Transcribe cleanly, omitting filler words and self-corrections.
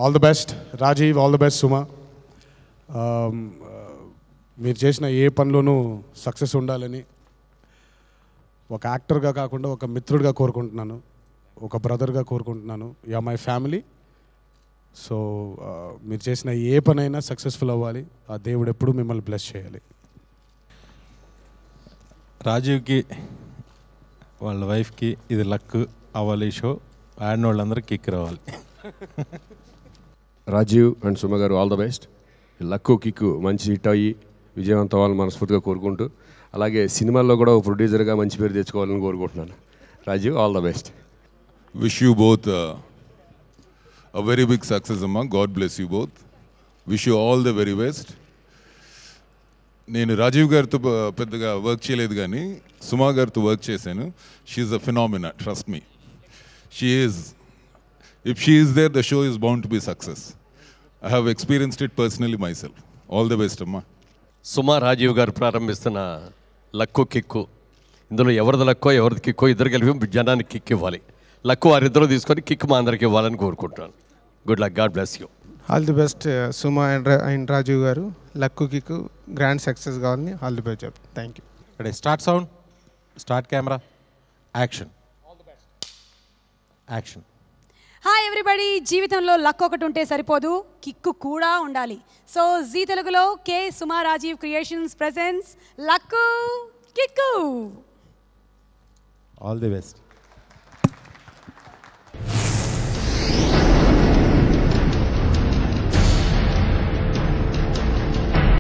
All the best Rajiv, all the best Suma. మీరు చేసిన ఏ పనిలోనూ సక్సెస్ ఉండాలని ఒక యాక్టర్గా కాకుండా ఒక మిత్రుడిగా కోరుకుంటున్నాను, ఒక బ్రదర్గా కోరుకుంటున్నాను. Yeah my family. సో మీరు చేసిన ఏ పనైనా సక్సెస్ఫుల్ అవ్వాలి. ఆ దేవుడు ఎప్పుడూ మిమ్మల్ని బ్లెస్ చేయాలి. రాజీవ్కి వాళ్ళ వైఫ్కి ఇది లక్ అవ్వాలి. షో ఆడిన వాళ్ళందరికీ కిక్ రావాలి. రాజీవ్ అండ్ సుమ గారు all the best. Luck kick మంచి హిట్ అయ్యి విజయవంతం అవ్వాలని మనస్ఫూర్తిగా కోరుకుంటూ, అలాగే సినిమాల్లో కూడా ఒక ప్రొడ్యూసర్గా మంచి పేరు తెచ్చుకోవాలని కోరుకుంటున్నాను. Rajiv, all the best. Wish you both a very big success, Amma. God bless you both. Wish you all the very best. నేను రాజీవ్ గారితో పెద్దగా వర్క్ చేయలేదు కానీ సుమా గారితో వర్క్ చేశాను. She's a phenomena, trust me. She is, if she is there the show is bound to be success. I have experienced it personally myself. All the best అమ్మా. సుమా రాజీవ్ గారు ప్రారంభిస్తున్న luck kick, ఇందులో ఎవరిది లక్కో ఎవరిది కిక్కో ఇద్దరు కలిపి జనానికి kick ఇవ్వాలి. Luck వారిద్దరూ తీసుకొని కిక్ మా అందరికి ఇవ్వాలని కోరుకుంటున్నాను. Good luck, god bless you. All the best Suma and Rajeev garu. Luck kick grand success కావాలని ఆల్ ది బెస్ట్ చెప్. Thank you. Ready, start sound, start camera, action. Action. Hi everybody. జీవితంలో లక్ ఒకటి ఉంటే సరిపోదు, కిక్కు కూడా ఉండాలి. సో జీ తెలుగులో K Suma Rajeev creations presents luck kick. All the best.